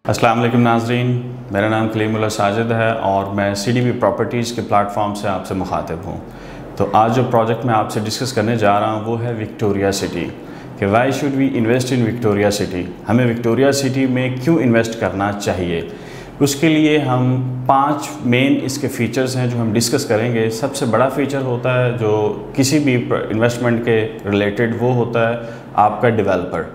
अस्सलाम वालेकुम नाज़रीन, मेरा नाम कलीमुल्लाह साजिद है और मैं CDB प्रॉपर्टीज़ के प्लेटफॉर्म से आपसे मुखातिब हूँ। तो आज जो प्रोजेक्ट मैं आपसे डिस्कस करने जा रहा हूँ वो है विक्टोरिया सिटी, कि why should we invest in Victoria city, हमें विक्टोरिया सिटी में क्यों इन्वेस्ट करना चाहिए। उसके लिए हम 5 मेन इसके फ़ीचर्स हैं जो हम डिस्कस करेंगे। सबसे बड़ा फ़ीचर होता है जो किसी भी इन्वेस्टमेंट के रिलेटेड, वो होता है आपका डेवलपर।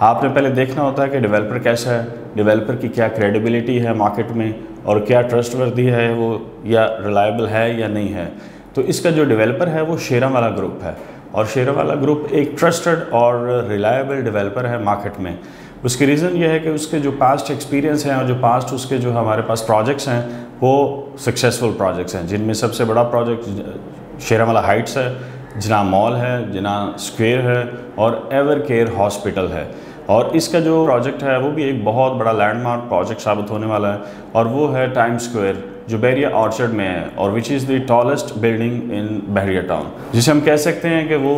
आपने पहले देखना होता है कि डेवलपर कैसा है, डेवलपर की क्या क्रेडिबिलिटी है मार्केट में और क्या ट्रस्टवर्दी है वो, या रिलायबल है या नहीं है। तो इसका जो डेवलपर है वो शेरावाला ग्रुप है और शेरावाला ग्रुप एक ट्रस्टेड और रिलायबल डेवलपर है मार्केट में। उसकी रीज़न ये है कि उसके जो पास्ट एक्सपीरियंस हैं और जो पास्ट उसके जो हमारे पास प्रोजेक्ट्स हैं वो सक्सेसफुल प्रोजेक्ट्स हैं, जिनमें सबसे बड़ा प्रोजेक्ट शेरावाला हाइट्स है, जिना मॉल है, जिना स्क्वायर है और एवर केयर हॉस्पिटल है। और इसका जो प्रोजेक्ट है वो भी एक बहुत बड़ा लैंडमार्क प्रोजेक्ट साबित होने वाला है और वो है टाइम स्क्वायर जो बहरिया ऑर्चर्ड में है और which is the tallest building in Bahria town, जिसे हम कह सकते हैं कि वो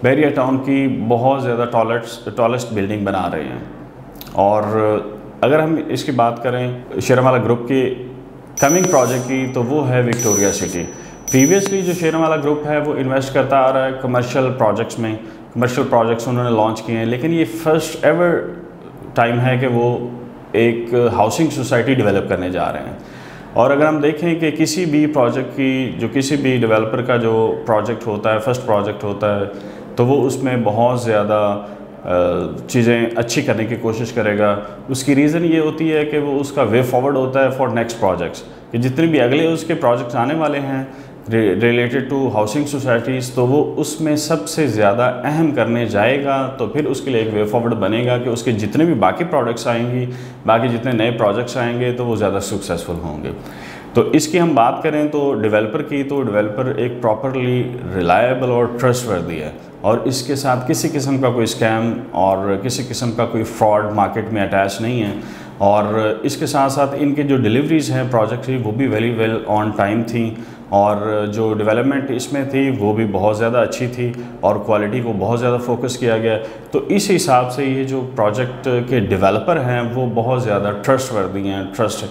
बहरिया टाउन की बहुत ज़्यादा टॉलेस्ट बिल्डिंग बना रहे हैं। और अगर हम इसकी बात करें शेरावाला ग्रुप की कमिंग प्रोजेक्ट की, तो वो है विक्टोरिया सिटी। प्रीवियसली जो शेरावाला ग्रुप है वो इन्वेस्ट करता आ रहा है कमर्शियल प्रोजेक्ट्स में, कमर्शियल प्रोजेक्ट्स उन्होंने लॉन्च किए हैं, लेकिन ये फर्स्ट एवर टाइम है कि वो एक हाउसिंग सोसाइटी डेवलप करने जा रहे हैं। और अगर हम देखें कि किसी भी प्रोजेक्ट की, जो किसी भी डेवलपर का जो प्रोजेक्ट होता है, फर्स्ट प्रोजेक्ट होता है, तो वो उसमें बहुत ज़्यादा चीज़ें अच्छी करने की कोशिश करेगा। उसकी रीज़न ये होती है कि वो उसका वे फॉरवर्ड होता है फॉर नेक्स्ट प्रोजेक्ट्स, कि जितने भी अगले उसके प्रोजेक्ट्स आने वाले हैं रिलेटेड टू हाउसिंग सोसाइटीज़, तो वो उसमें सबसे ज़्यादा अहम करने जाएगा। तो फिर उसके लिए एक वे फॉरवर्ड बनेगा कि उसके जितने भी बाकी प्रोडक्ट्स आएंगी, बाकी जितने नए प्रोजेक्ट्स आएंगे, तो वो ज़्यादा सक्सेसफुल होंगे। तो इसकी हम बात करें तो डेवलपर की, तो डेवलपर एक प्रॉपरली रिलायबल और ट्रस्टवर्दी है और इसके साथ किसी किस्म का कोई स्कैम और किसी किस्म का कोई फ्रॉड मार्केट में अटैच नहीं है। और इसके साथ साथ इनके जो डिलीवरीज़ हैं प्रोजेक्ट की, वो भी वेरी वेल ऑन टाइम थी और जो डेवलपमेंट इसमें थी वो भी बहुत ज़्यादा अच्छी थी और क्वालिटी को बहुत ज़्यादा फोकस किया गया। तो इस हिसाब से ये जो प्रोजेक्ट के डेवलपर हैं वो बहुत ज़्यादा ट्रस्टवर्दी हैं, ट्रस्ट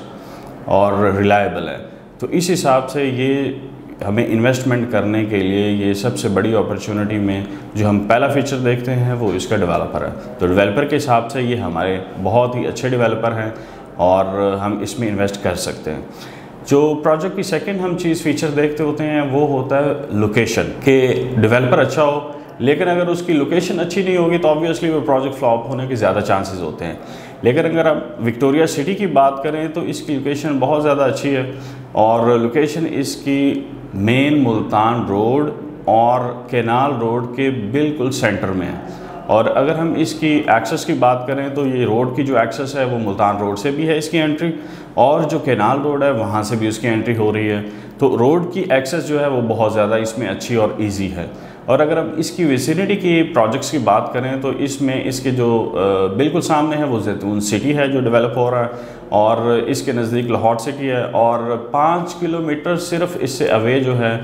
और रिलायबल है। तो इस हिसाब से ये हमें इन्वेस्टमेंट करने के लिए ये सबसे बड़ी अपॉर्चुनिटी में जो हम पहला फीचर देखते हैं वो इसका डेवलपर है। तो डेवलपर के हिसाब से ये हमारे बहुत ही अच्छे डेवलपर हैं और हम इसमें इन्वेस्ट कर सकते हैं। जो प्रोजेक्ट की सेकंड हम फीचर देखते होते हैं वो होता है लोकेशन, कि डेवलपर अच्छा हो लेकिन अगर उसकी लोकेशन अच्छी नहीं होगी तो ऑब्वियसली वो प्रोजेक्ट फ्लॉप होने के ज़्यादा चांसेस होते हैं। लेकिन अगर आप विक्टोरिया सिटी की बात करें तो इसकी लोकेशन बहुत ज़्यादा अच्छी है और लोकेशन इसकी मेन मुल्तान रोड और कैनाल रोड के बिल्कुल सेंटर में है। और अगर हम इसकी एक्सेस की बात करें तो ये रोड की जो एक्सेस है वो मुल्तान रोड से भी है इसकी एंट्री, और जो कैनाल रोड है वहाँ से भी उसकी एंट्री हो रही है। तो रोड की एक्सेस जो है वो बहुत ज़्यादा इसमें अच्छी और ईजी है। और अगर हम इसकी विसिनिटी की प्रोजेक्ट्स की बात करें तो इसमें इसके जो बिल्कुल सामने है वो जैतून सिटी है जो डेवलप हो रहा है और इसके नज़दीक लाहौर सिटी है और 5 किलोमीटर सिर्फ इससे अवे जो है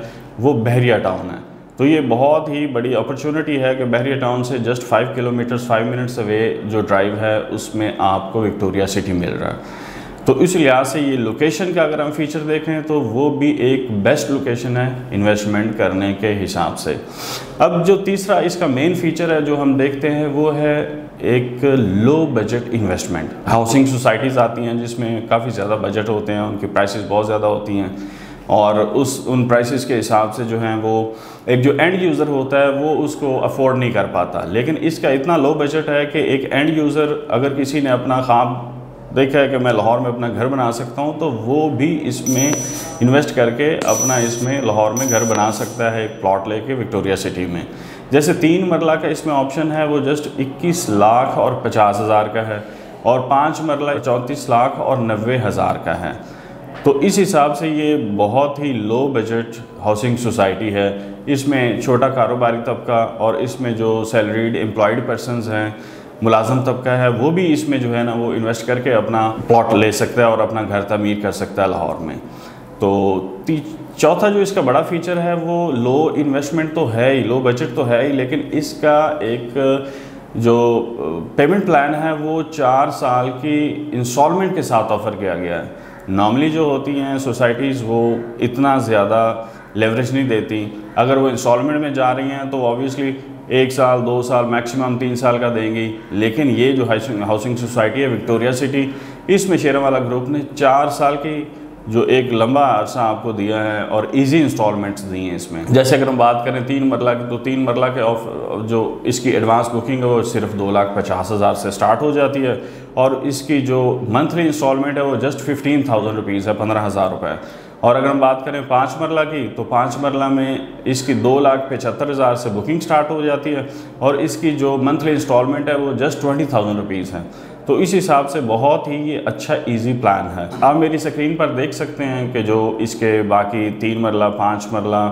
वो बहरिया टाउन है। तो ये बहुत ही बड़ी अपॉर्चुनिटी है कि बहरिया टाउन से जस्ट 5 किलोमीटर्स 5 मिनट्स अवे जो ड्राइव है उसमें आपको विक्टोरिया सिटी मिल रहा है। तो इस लिहाज से ये लोकेशन का अगर हम फीचर देखें तो वो भी एक बेस्ट लोकेशन है इन्वेस्टमेंट करने के हिसाब से। अब जो तीसरा इसका मेन फीचर है जो हम देखते हैं वो है एक low budget investment. Housing societies आती हैं जिसमें काफ़ी ज़्यादा बजट होते हैं, उनकी प्राइसेस बहुत ज़्यादा होती हैं और उन प्राइसेस के हिसाब से जो हैं वो एक जो एंड यूज़र होता है वो उसको अफोर्ड नहीं कर पाता। लेकिन इसका इतना लो बजट है कि एक एंड यूज़र अगर किसी ने अपना ख्वाब देखा है कि मैं लाहौर में अपना घर बना सकता हूँ, तो वो भी इसमें इन्वेस्ट करके अपना इसमें लाहौर में घर बना सकता है एक प्लॉट लेके विक्टोरिया सिटी में। जैसे 3 मरला का इसमें ऑप्शन है वो जस्ट 21 लाख और 50 हज़ार का है और 5 मरला 34 लाख और 90 हज़ार का है। तो इस हिसाब से ये बहुत ही लो बजट हाउसिंग सोसाइटी है। इसमें छोटा कारोबारी तबका और इसमें जो सैलरीड एम्प्लॉयड पर्सनस हैं, मुलाजम तबका है, वो भी इसमें जो है ना वो इन्वेस्ट करके अपना प्लॉट ले सकता है और अपना घर तमीर कर सकता है लाहौर में। तो चौथा जो इसका बड़ा फीचर है वो लो इन्वेस्टमेंट तो है ही, लो बजट तो है ही, लेकिन इसका एक जो पेमेंट प्लान है वो 4 साल की इंस्टॉलमेंट के साथ ऑफ़र किया गया है। नॉर्मली जो होती हैं सोसाइटीज़ वो इतना ज़्यादा लेवरेज नहीं देती। अगर वो इंस्टॉलमेंट में जा रही हैं तो ऑब्वियसली 1 साल 2 साल मैक्सिमम 3 साल का देंगी। लेकिन ये जो हाउसिंग सोसाइटी है विक्टोरिया सिटी, इसमें शेयरवाला ग्रुप ने 4 साल की जो एक लंबा अरसा आपको दिया है और इजी इंस्टॉलमेंट्स दी हैं इसमें। जैसे अगर हम बात करें 3 मरला की, तो 3 मरला के जो इसकी एडवांस बुकिंग है वो सिर्फ 2,50,000 से स्टार्ट हो जाती है और इसकी जो मंथली इंस्टॉलमेंट है वो जस्ट 15,000 रुपीज़ है, 15,000 रुपये। और अगर हम बात करें 5 मरला की, तो 5 मरला में इसकी 2,75,000 से बुकिंग स्टार्ट हो जाती है और इसकी जो मंथली इंस्टॉलमेंट है वो जस्ट 20,000 रुपीज़ है। तो इस हिसाब से बहुत ही ये अच्छा इजी प्लान है। आप मेरी स्क्रीन पर देख सकते हैं कि जो इसके बाकी 3 मरला, 5 मरला,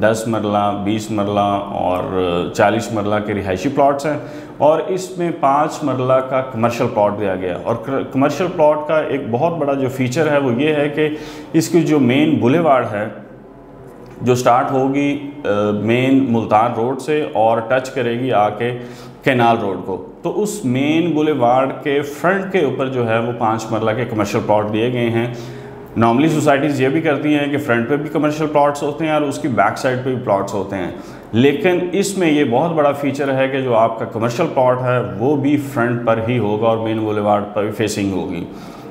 10 मरला, 20 मरला और 40 मरला के रिहायशी प्लॉट्स हैं और इसमें 5 मरला का कमर्शियल प्लॉट दिया गया। और कमर्शियल प्लॉट का एक बहुत बड़ा जो फीचर है वो ये है कि इसकी जो मेन बुलेवार्ड है जो स्टार्ट होगी मेन मुल्तान रोड से और टच करेगी आके कैनाल रोड को, तो उस मेन बुलेवार्ड के फ्रंट के ऊपर जो है वो 5 मरला के कमर्शियल प्लॉट दिए गए हैं। नॉर्मली सोसाइटीज़ ये भी करती हैं कि फ्रंट पे भी कमर्शियल प्लॉट्स होते हैं और उसकी बैक साइड पे भी प्लॉट्स होते हैं, लेकिन इसमें ये बहुत बड़ा फीचर है कि जो आपका कमर्शियल प्लॉट है वो भी फ्रंट पर ही होगा और मेन बुलेवार्ड पर भी फेसिंग होगी।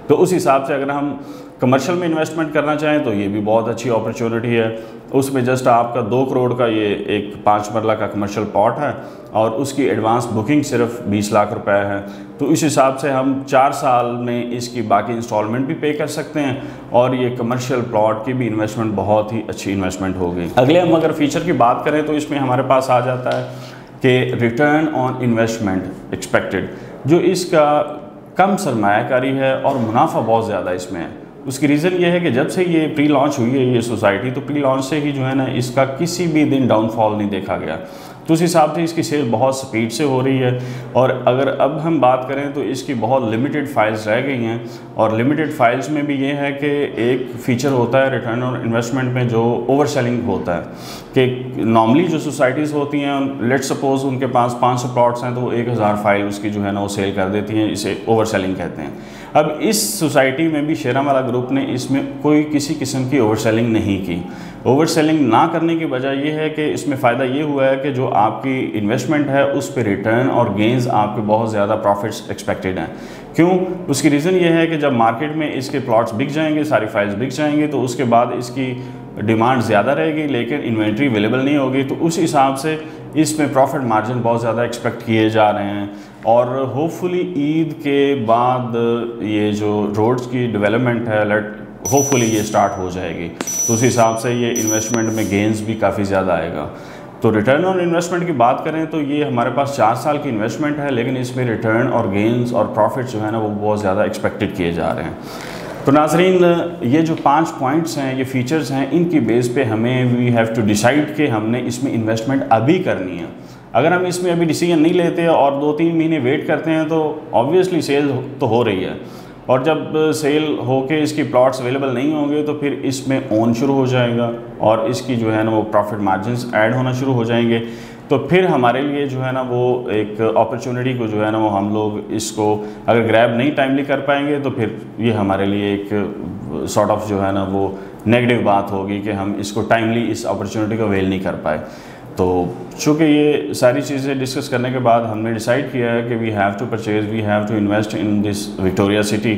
तो उस हिसाब से अगर हम कमर्शियल में इन्वेस्टमेंट करना चाहें तो ये भी बहुत अच्छी अपॉर्चुनिटी है। उसमें जस्ट आपका 2 करोड़ का ये एक 5 मरला का कमर्शियल प्लॉट है और उसकी एडवांस बुकिंग सिर्फ 20 लाख रुपए है। तो इस हिसाब से हम 4 साल में इसकी बाकी इंस्टॉलमेंट भी पे कर सकते हैं और ये कमर्शियल प्लॉट की भी इन्वेस्टमेंट बहुत ही अच्छी इन्वेस्टमेंट होगी। अगले हम अगर फीचर की बात करें तो इसमें हमारे पास आ जाता है कि रिटर्न ऑन इन्वेस्टमेंट एक्सपेक्टेड, जो इसका कम सरमायाकारी है और मुनाफा बहुत ज़्यादा इसमें है। उसकी रीज़न ये है कि जब से ये प्री लॉन्च हुई है ये सोसाइटी, तो प्री लॉन्च से ही जो है ना इसका किसी भी दिन डाउनफॉल नहीं देखा गया। तो उस हिसाब से इसकी सेल बहुत स्पीड से हो रही है। और अगर अब हम बात करें तो इसकी बहुत लिमिटेड फाइल्स रह गई हैं और लिमिटेड फाइल्स में भी ये है कि एक फ़ीचर होता है रिटर्न ऑन इन्वेस्टमेंट में जो ओवर सेलिंग होता है कि नॉर्मली जो सोसाइटीज़ होती हैं, लेट्स सपोज उनके पास 500 प्लॉट्स हैं तो वो 1000 फाइल उसकी जो है ना वो सेल कर देती हैं, इसे ओवर सेलिंग कहते हैं। अब इस सोसाइटी में भी शेयरवाला ग्रुप ने इसमें कोई किसी किस्म की ओवर सेलिंग नहीं की। ओवर सेलिंग ना करने की वजह यह है कि इसमें फ़ायदा ये हुआ है कि जो आपकी इन्वेस्टमेंट है उस पर रिटर्न और गेंस आपके बहुत ज़्यादा प्रॉफिट्स एक्सपेक्टेड हैं। क्यों? उसकी रीज़न ये है कि जब मार्केट में इसके प्लॉट्स बिक जाएंगे, सारी फाइल्स बिक जाएंगे, तो उसके बाद इसकी डिमांड ज़्यादा रहेगी लेकिन इन्वेंट्री अवेलेबल नहीं होगी। तो उस हिसाब से इसमें प्रॉफिट मार्जिन बहुत ज़्यादा एक्सपेक्ट किए जा रहे हैं और होपफुली ईद के बाद ये जो रोड्स की डेवलपमेंट है होपफुली ये स्टार्ट हो जाएगी। तो उस हिसाब से ये इन्वेस्टमेंट में गेंस भी काफ़ी ज़्यादा आएगा। तो रिटर्न ऑन इन्वेस्टमेंट की बात करें तो ये हमारे पास 4 साल की इन्वेस्टमेंट है, लेकिन इसमें रिटर्न और गेंस और प्रॉफिट जो है ना वो बहुत ज़्यादा एक्सपेक्टेड किए जा रहे हैं। तो नाज़रीन, ये जो 5 पॉइंट्स हैं, ये फीचर्स हैं, इनकी बेस पे हमें वी हैव टू डिसाइड कि हमने इसमें इन्वेस्टमेंट अभी करनी है। अगर हम इसमें अभी डिसीजन नहीं लेते और 2-3 महीने वेट करते हैं तो ऑब्वियसली सेल तो हो रही है और जब सेल होके इसकी प्लॉट्स अवेलेबल नहीं होंगे तो फिर इसमें ओन शुरू हो जाएगा और इसकी जो है ना वो प्रॉफिट मार्जिन्स ऐड होना शुरू हो जाएंगे। तो फिर हमारे लिए जो है ना वो एक अपॉर्चुनिटी को जो है ना वो हम लोग इसको अगर ग्रैब नहीं टाइमली कर पाएंगे तो फिर ये हमारे लिए एक सॉर्ट ऑफ जो है ना वो नेगेटिव बात होगी कि हम इसको टाइमली इस अपॉर्चुनिटी को अवेल नहीं कर पाए। तो चूँकि ये सारी चीज़ें डिस्कस करने के बाद हमने डिसाइड किया है कि we have to purchase, we have to invest in this Victoria city.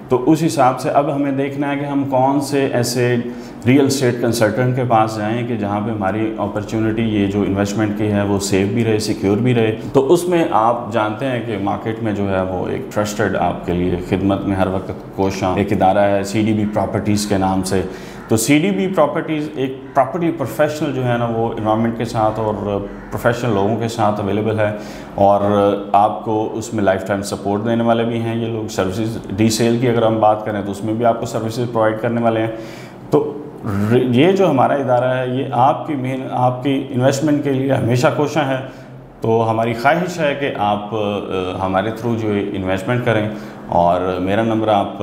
तो उस हिसाब से अब हमें देखना है कि हम कौन से ऐसे रियल एस्टेट कंसल्टेंट के पास जाएं कि जहां पे हमारी अपॉर्चुनिटी ये जो इन्वेस्टमेंट की है वो सेफ भी रहे, सिक्योर भी रहे। तो उसमें आप जानते हैं कि मार्केट में जो है वो एक ट्रस्टेड आपके लिए खिदमत में हर वक्त कोशां एक इदारा है CDB प्रॉपर्टीज़ के नाम से। तो CDB प्रॉपर्टीज़ एक प्रॉपर्टी प्रोफेशनल जो है ना वो एनवायरनमेंट के साथ और प्रोफेशनल लोगों के साथ अवेलेबल है और आपको उसमें लाइफ टाइम सपोर्ट देने वाले भी हैं ये लोग। सर्विसेज रीसेल की अगर हम बात करें तो उसमें भी आपको सर्विसेज प्रोवाइड करने वाले हैं। तो ये जो हमारा इदारा है ये आपकी इन्वेस्टमेंट के लिए हमेशा कोशां है। तो हमारी ख्वाहिश है कि आप हमारे थ्रू जो इन्वेस्टमेंट करें और मेरा नंबर आप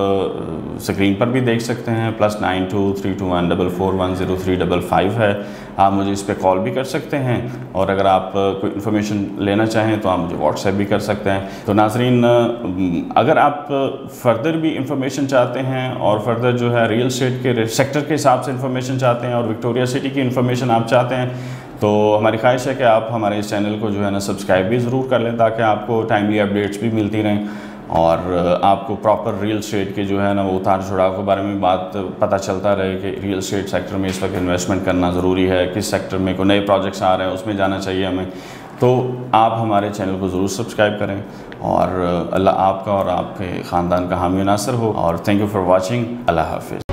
स्क्रीन पर भी देख सकते हैं, +923214410355 है। आप मुझे इस पर कॉल भी कर सकते हैं, और अगर आप कोई इन्फॉर्मेशन लेना चाहें तो आप मुझे व्हाट्सएप भी कर सकते हैं। तो नाज़रीन, अगर आप फर्दर भी इंफॉर्मेशन चाहते हैं और फर्दर जो है रियल एस्टेट के सेक्टर के हिसाब से इंफॉर्मेशन चाहते हैं और विक्टोरिया सिटी की इंफॉर्मेशन आप चाहते हैं, तो हमारी ख्वाहिश है कि आप हमारे इस चैनल को जो है ना सब्सक्राइब भी ज़रूर कर लें, ताकि आपको टाइमली अपडेट्स भी मिलती रहें और आपको प्रॉपर रियल एस्टेट के जो है ना वो उतार चढ़ाव के बारे में बात पता चलता रहे कि रियल एस्टेट सेक्टर में इस वक्त इन्वेस्टमेंट करना ज़रूरी है, किस सेक्टर में कोई नए प्रोजेक्ट्स आ रहे हैं उसमें जाना चाहिए हमें। तो आप हमारे चैनल को ज़रूर सब्सक्राइब करें, और अल्लाह आपका और आपके ख़ानदान का हामी नासर हो। और थैंक यू फॉर वॉचिंग। अल्लाह हाफिज़।